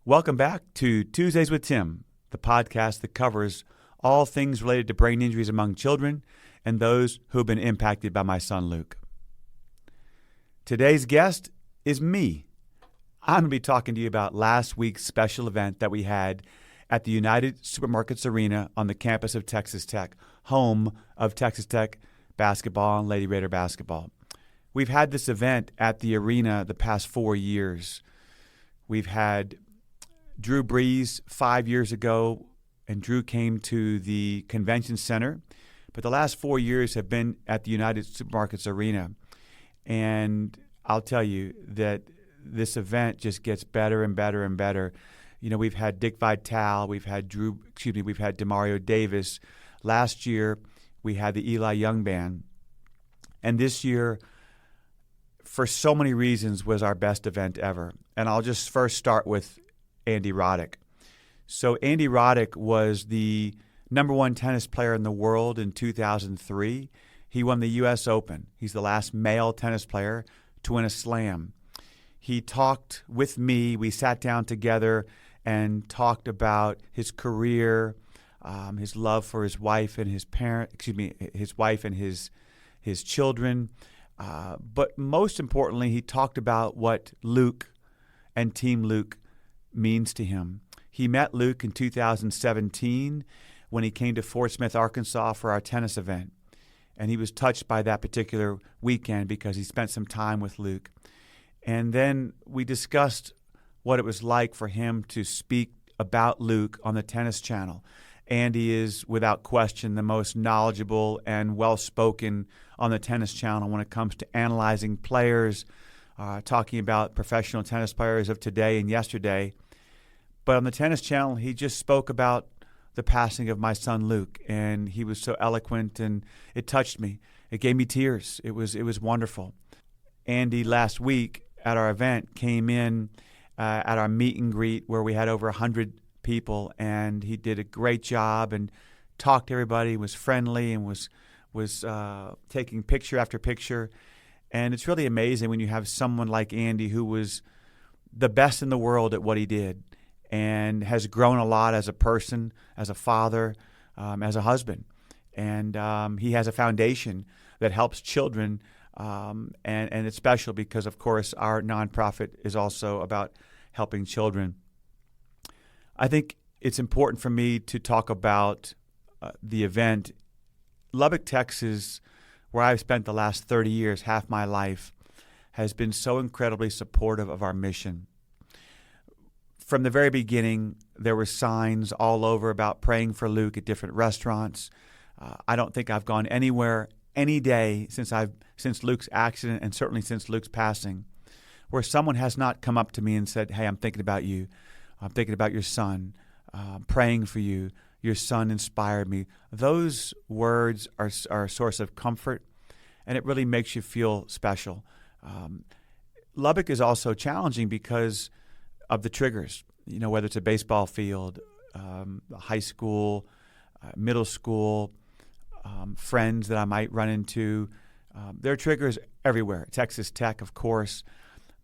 Welcome back to Tuesdays with Tim, the podcast that covers all things related to brain injuries among children and those who have been impacted by my son Luke. Today's guest is me. I'm going to be talking to you about last week's special event that we had at the United Supermarkets Arena on the campus of Texas Tech, home of Texas Tech basketball and Lady Raider basketball. We've had this event at the arena the past 4 years. We've had Drew Brees 5 years ago, and Drew came to the convention center. But the last 4 years have been at the United Supermarkets Arena. And I'll tell you that this event just gets better and better and better. You know, we've had Dick Vitale, we've had Demario Davis. Last year, we had the Eli Young Band. And this year, for so many reasons, was our best event ever. And I'll just first start with Andy Roddick. So Andy Roddick was the number one tennis player in the world in 2003. He won the U.S. Open. He's the last male tennis player to win a slam. He talked with me. We sat down together and talked about his career, his love for his wife and his wife and his children. But most importantly, he talked about what Luke and Team Luke means to him. He met Luke in 2017 when he came to Fort Smith, Arkansas for our tennis event. And he was touched by that particular weekend because he spent some time with Luke. And then we discussed what it was like for him to speak about Luke on the Tennis Channel. Andy is, without question, the most knowledgeable and well-spoken on the Tennis Channel when it comes to analyzing players, talking about professional tennis players of today and yesterday. But on the Tennis Channel, he just spoke about the passing of my son Luke, and he was so eloquent, and it touched me. It gave me tears. It was wonderful. Andy, last week at our event, came in at our meet and greet where we had over 100 people, and he did a great job and talked to everybody, was friendly, and was taking picture after picture. And it's really amazing when you have someone like Andy who was the best in the world at what he did and has grown a lot as a person, as a father, as a husband. And he has a foundation that helps children, and it's special because, of course, our nonprofit is also about helping children. I think it's important for me to talk about the event. Lubbock, Texas, where I've spent the last 30 years, half my life, has been so incredibly supportive of our mission. From the very beginning, there were signs all over about praying for Luke at different restaurants. I don't think I've gone anywhere, any day since Luke's accident, and certainly since Luke's passing, where someone has not come up to me and said, "Hey, I'm thinking about you. I'm thinking about your son. Praying for you. Your son inspired me." Those words are a source of comfort, and it really makes you feel special. Lubbock is also challenging because of the triggers, whether it's a baseball field, high school, middle school, friends that I might run into. There are triggers everywhere. Texas Tech, of course,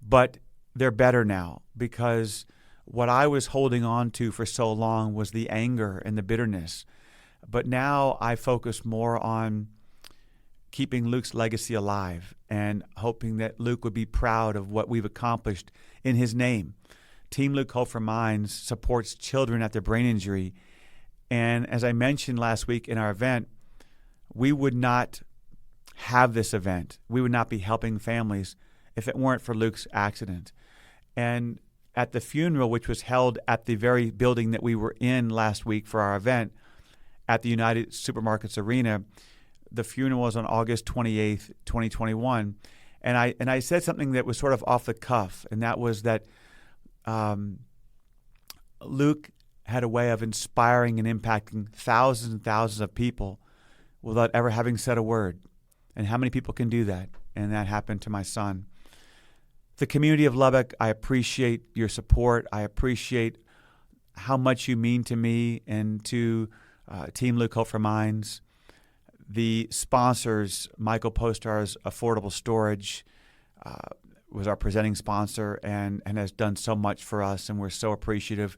but they're better now because what I was holding on to for so long was the anger and the bitterness. But now I focus more on keeping Luke's legacy alive and hoping that Luke would be proud of what we've accomplished in his name. Team Luke Hope for Minds supports children at their brain injury. And as I mentioned last week in our event, we would not have this event. We would not be helping families if it weren't for Luke's accident. And at the funeral, which was held at the very building that we were in last week for our event at the United Supermarkets Arena, the funeral was on August 28th, 2021. And I said something that was sort of off the cuff, and that was that Luke had a way of inspiring and impacting thousands and thousands of people without ever having said a word. And how many people can do that? And that happened to my son. The community of Lubbock, I appreciate your support. I appreciate how much you mean to me and to Team Luke Hope for Minds. The sponsors, Michael Postar's Affordable Storage, was our presenting sponsor and has done so much for us, and we're so appreciative.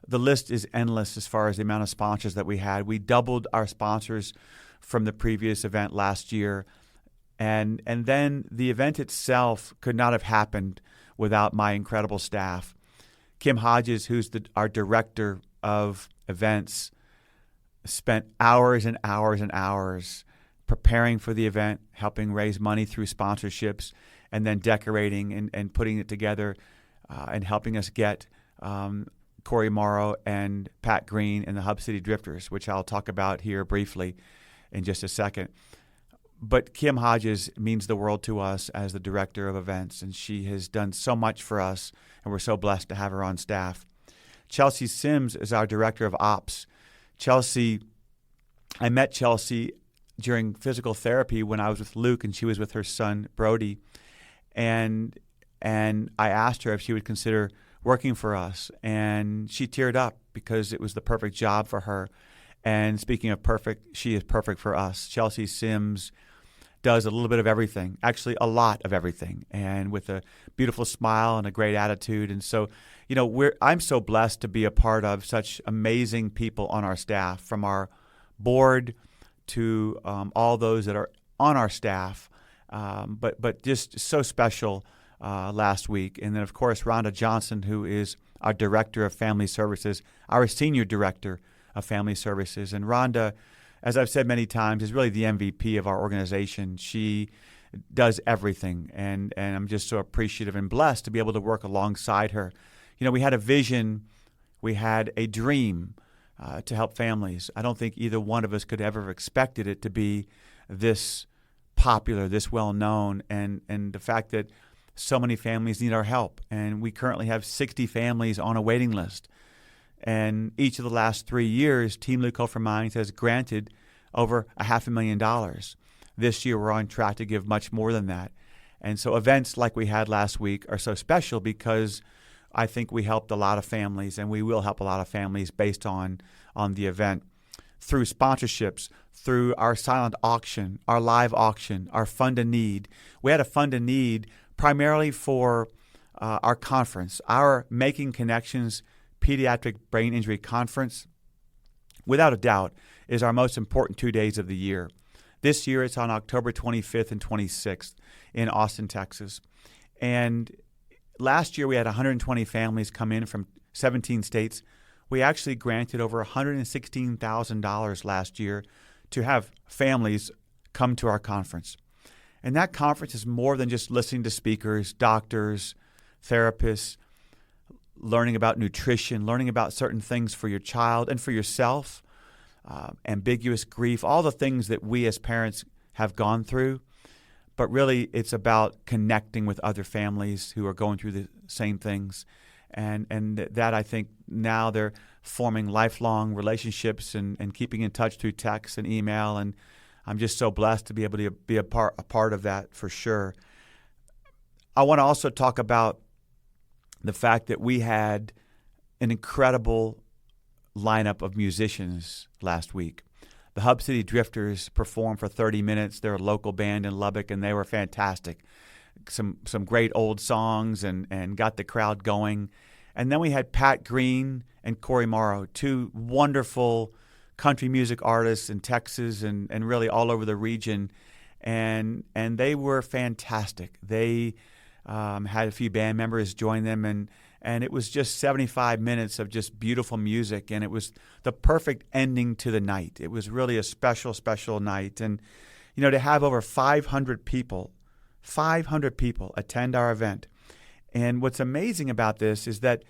The list is endless as far as the amount of sponsors that we had. We doubled our sponsors from the previous event last year, and then the event itself could not have happened without my incredible staff. Kim Hodges, who's our director of events, spent hours and hours and hours preparing for the event, helping raise money through sponsorships, and then decorating and putting it together and helping us get Corey Morrow and Pat Green and the Hub City Drifters, which I'll talk about here briefly in just a second. But Kim Hodges means the world to us as the director of events, and she has done so much for us, and we're so blessed to have her on staff. Chelsea Sims is our director of ops. I met Chelsea during physical therapy when I was with Luke and she was with her son Brody, and I asked her if she would consider working for us, and she teared up because it was the perfect job for her. And speaking of perfect, she is perfect for us. Chelsea Sims does a little bit of everything, actually a lot of everything, and with a beautiful smile and a great attitude. And so, I'm so blessed to be a part of such amazing people on our staff, from our board to all those that are on our staff, but just so special last week. And then, of course, Rhonda Johnson, who is our Director of Family Services, our Senior Director of Family Services. And Rhonda, as I've said many times, is really the MVP of our organization. She does everything, and I'm just so appreciative and blessed to be able to work alongside her. We had a vision, we had a dream to help families. I don't think either one of us could ever have expected it to be this popular, this well-known, and the fact that so many families need our help. And we currently have 60 families on a waiting list. And each of the last 3 years, Team Luke Hope for Minds has granted over $500,000. This year, we're on track to give much more than that. And so events like we had last week are so special because I think we helped a lot of families, and we will help a lot of families based on the event. Through sponsorships, through our silent auction, our live auction, our Fund a Need. We had a Fund a Need primarily for our conference, our Making Connections Pediatric Brain Injury Conference, without a doubt, is our most important 2 days of the year. This year, it's on October 25th and 26th in Austin, Texas. And last year, we had 120 families come in from 17 states. We actually granted over $116,000 last year to have families come to our conference. And that conference is more than just listening to speakers, doctors, therapists, learning about nutrition, learning about certain things for your child and for yourself, ambiguous grief, all the things that we as parents have gone through. But really, it's about connecting with other families who are going through the same things. And that, I think, now they're forming lifelong relationships and keeping in touch through text and email. And I'm just so blessed to be able to be a part of that for sure. I want to also talk about the fact that we had an incredible lineup of musicians last week. The Hub City Drifters performed for 30 minutes. They're a local band in Lubbock, and they were fantastic. Some great old songs and got the crowd going. And then we had Pat Green and Corey Morrow, two wonderful country music artists in Texas and really all over the region. And they were fantastic. They had a few band members join them, and it was just 75 minutes of just beautiful music, and it was the perfect ending to the night. It was really a special, special night. And, to have over 500 people attend our event. And what's amazing about this is that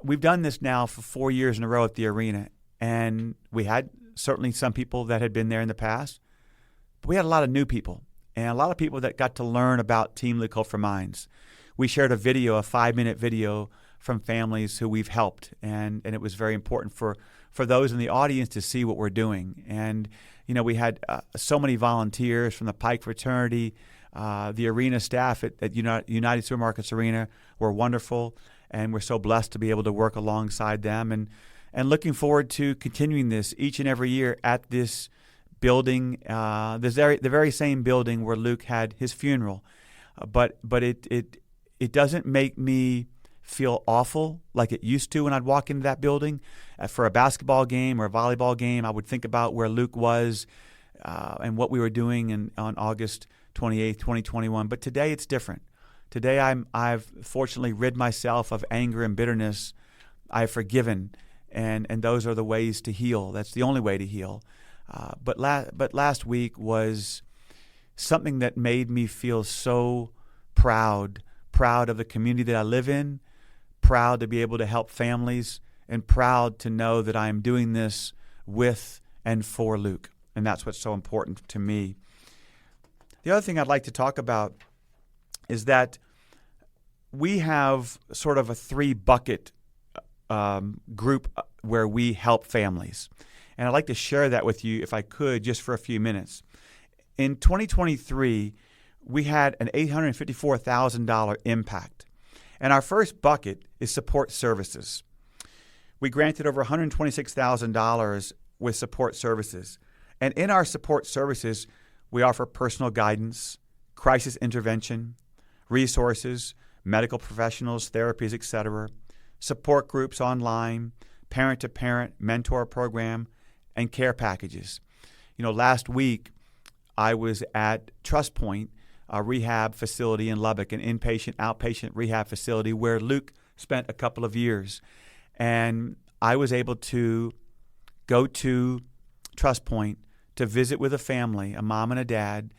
we've done this now for 4 years in a row at the arena, and we had certainly some people that had been there in the past, but we had a lot of new people and a lot of people that got to learn about Team Luke Hope for Minds. We shared a 5-minute video from families who we've helped, and it was very important for those in the audience to see what we're doing. And, we had so many volunteers from the Pike Fraternity. The arena staff at United Supermarkets Arena were wonderful, and we're so blessed to be able to work alongside them and looking forward to continuing this each and every year at this building, the very same building where Luke had his funeral. but it doesn't make me feel awful like it used to when I'd walk into that building. For a basketball game or a volleyball game, I would think about where Luke was and what we were doing on August 28th, 2021. But today it's different. Today I've fortunately rid myself of anger and bitterness. I've forgiven, and those are the ways to heal. That's the only way to heal. But last week was something that made me feel so proud of the community that I live in, proud to be able to help families, and proud to know that I am doing this with and for Luke. And that's what's so important to me. The other thing I'd like to talk about is that we have sort of a 3-bucket group where we help families. And I'd like to share that with you, if I could, just for a few minutes. In 2023, we had an $854,000 impact. And our first bucket is support services. We granted over $126,000 with support services. And in our support services, we offer personal guidance, crisis intervention, resources, medical professionals, therapies, etc., support groups online, parent-to-parent mentor program, and care packages. Last week, I was at Trust Point, a rehab facility in Lubbock, an inpatient, outpatient rehab facility where Luke spent a couple of years. And I was able to go to Trust Point to visit with a family, a mom and a dad,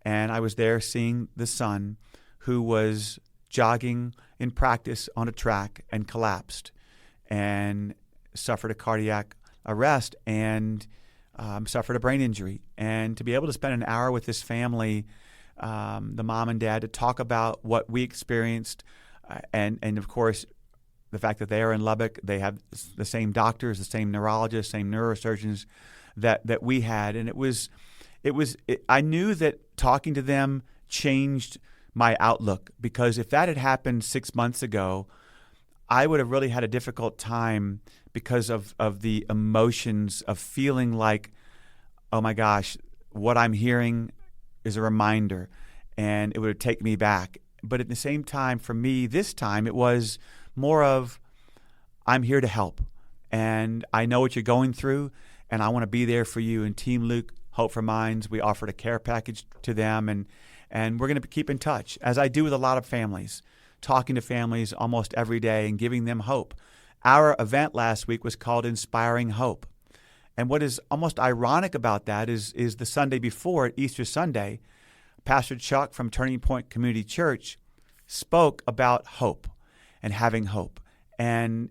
and I was there seeing the son who was jogging in practice on a track and collapsed and suffered a cardiac arrest and suffered a brain injury. And to be able to spend an hour with this family, the mom and dad, to talk about what we experienced, and of course, the fact that they are in Lubbock, they have the same doctors, the same neurologists, same neurosurgeons that we had. And I knew that talking to them changed my outlook, because if that had happened 6 months ago, I would have really had a difficult time because of the emotions of feeling like, oh my gosh, what I'm hearing is a reminder, and it would take me back. But at the same time, for me, this time, it was more of, I'm here to help, and I know what you're going through, and I want to be there for you. And Team Luke, Hope for Minds, we offered a care package to them, and we're going to keep in touch, as I do with a lot of families, talking to families almost every day and giving them hope. Our event last week was called Inspiring Hope. And what is almost ironic about that is the Sunday before, Easter Sunday, Pastor Chuck from Turning Point Community Church spoke about hope and having hope. And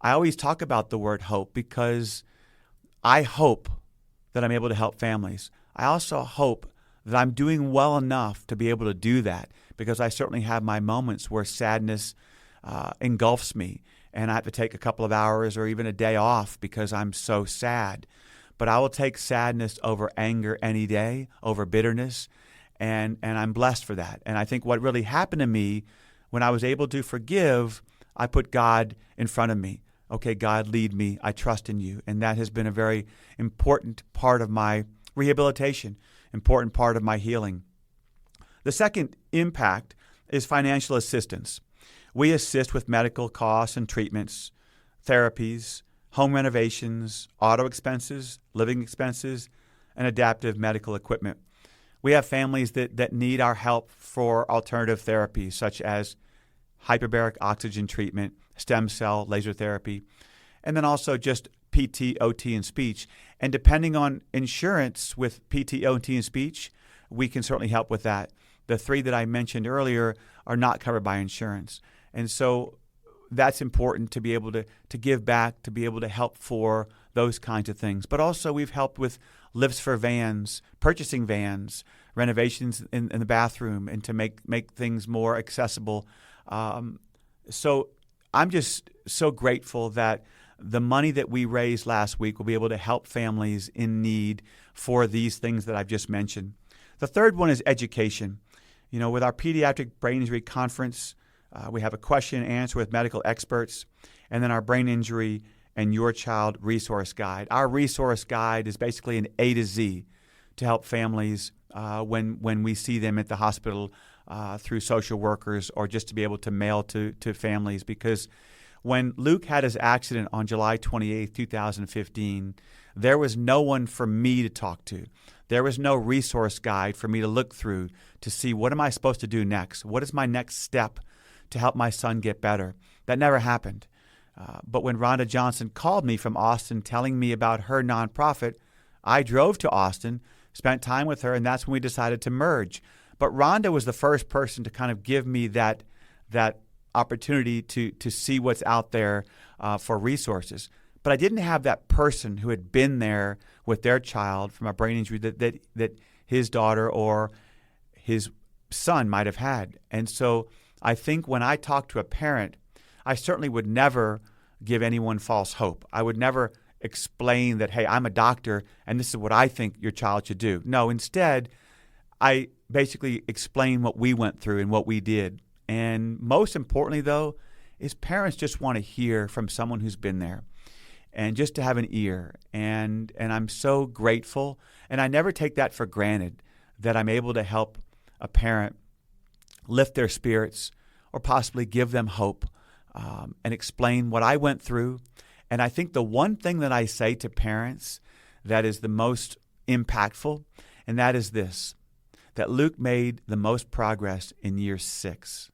I always talk about the word hope because I hope that I'm able to help families. I also hope that I'm doing well enough to be able to do that, because I certainly have my moments where sadness engulfs me, and I have to take a couple of hours or even a day off because I'm so sad. But I will take sadness over anger any day, over bitterness, and I'm blessed for that. And I think what really happened to me when I was able to forgive, I put God in front of me. Okay, God, lead me. I trust in you. And that has been a very important part of my rehabilitation, important part of my healing. The second impact is financial assistance. We assist with medical costs and treatments, therapies, home renovations, auto expenses, living expenses, and adaptive medical equipment. We have families that need our help for alternative therapies, such as hyperbaric oxygen treatment, stem cell laser therapy, and then also just PT, OT, and speech. And depending on insurance with PT, OT, and speech, we can certainly help with that. The 3 that I mentioned earlier are not covered by insurance. And so that's important to be able to give back, to be able to help for those kinds of things. But also we've helped with lifts for vans, purchasing vans, renovations in the bathroom, and to make things more accessible. So I'm just so grateful that the money that we raised last week will be able to help families in need for these things that I've just mentioned. The third one is education. With our Pediatric Brain Injury Conference, we have a question and answer with medical experts, and then our Brain Injury and Your Child Resource Guide. Our resource guide is basically an A to Z to help families when we see them at the hospital through social workers or just to be able to mail to families. Because when Luke had his accident on July 28, 2015, there was no one for me to talk to. There was no resource guide for me to look through to see what am I supposed to do next? What is my next step to help my son get better? That never happened. But when Rhonda Johnson called me from Austin telling me about her nonprofit, I drove to Austin, spent time with her, and that's when we decided to merge. But Rhonda was the first person to kind of give me that opportunity to see what's out there for resources. But I didn't have that person who had been there with their child from a brain injury that his daughter or his son might have had. And so I think when I talk to a parent, I certainly would never give anyone false hope. I would never explain that, hey, I'm a doctor and this is what I think your child should do. No, instead, I basically explain what we went through and what we did. And most importantly, though, is parents just want to hear from someone who's been there and just to have an ear. And I'm so grateful, and I never take that for granted, that I'm able to help a parent lift their spirits or possibly give them hope and explain what I went through. And I think the one thing that I say to parents that is the most impactful, and that is this, that Luke made the most progress in year 6.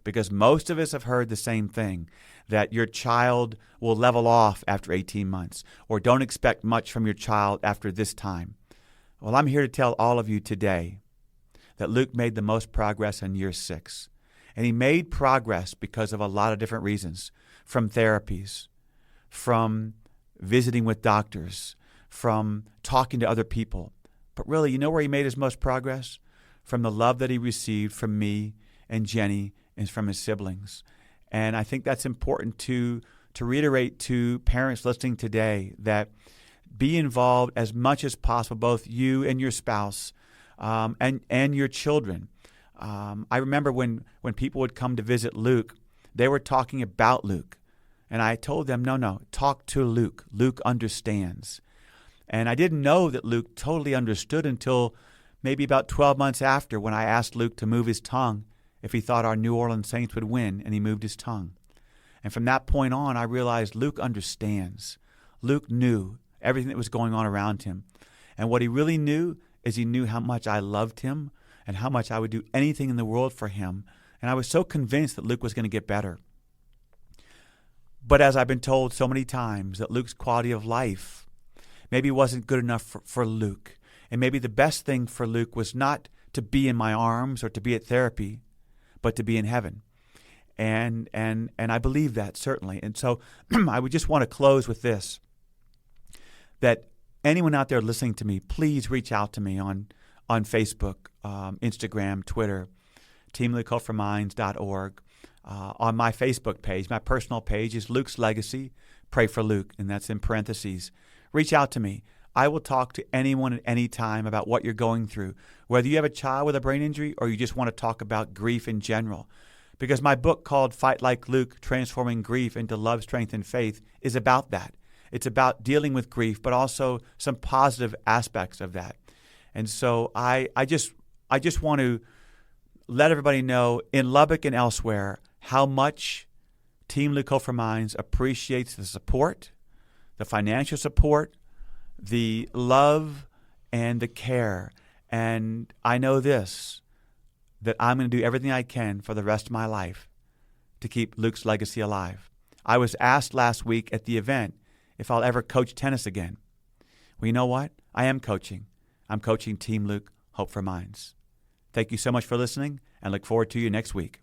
Because most of us have heard the same thing, that your child will level off after 18 months, or don't expect much from your child after this time. Well, I'm here to tell all of you today that Luke made the most progress in year 6. And he made progress because of a lot of different reasons, from therapies, from visiting with doctors, from talking to other people. But really, you know where he made his most progress? From the love that he received from me and Jenny and from his siblings. And I think that's important to reiterate to parents listening today, that be involved as much as possible, both you and your spouse and your children. I remember when people would come to visit Luke, they were talking about Luke. And I told them, no, talk to Luke. Luke understands. And I didn't know that Luke totally understood until maybe about 12 months after, when I asked Luke to move his tongue if he thought our New Orleans Saints would win, and he moved his tongue. And from that point on, I realized Luke understands. Luke knew everything that was going on around him. And what he really knew is he knew how much I loved him and how much I would do anything in the world for him. And I was so convinced that Luke was going to get better. But as I've been told so many times, that Luke's quality of life maybe wasn't good enough for Luke. And maybe the best thing for Luke was not to be in my arms or to be at therapy, but to be in heaven. And I believe that, certainly. And so I would just want to close with this, that anyone out there listening to me, please reach out to me on Facebook, Instagram, Twitter, teamlukehopeforminds.org. On my Facebook page, my personal page is Luke's Legacy, Pray for Luke, and that's in parentheses. Reach out to me. I will talk to anyone at any time about what you're going through, whether you have a child with a brain injury or you just want to talk about grief in general. Because my book called Fight Like Luke, Transforming Grief into Love, Strength, and Faith is about that. It's about dealing with grief, but also some positive aspects of that. And so I just want to let everybody know in Lubbock and elsewhere how much Team Luke Hope for Minds appreciates the support, the financial support, the love, and the care. And I know this, that I'm going to do everything I can for the rest of my life to keep Luke's legacy alive. I was asked last week at the event if I'll ever coach tennis again. Well, you know what? I am coaching. I'm coaching Team Luke Hope for Minds. Thank you so much for listening, and look forward to you next week.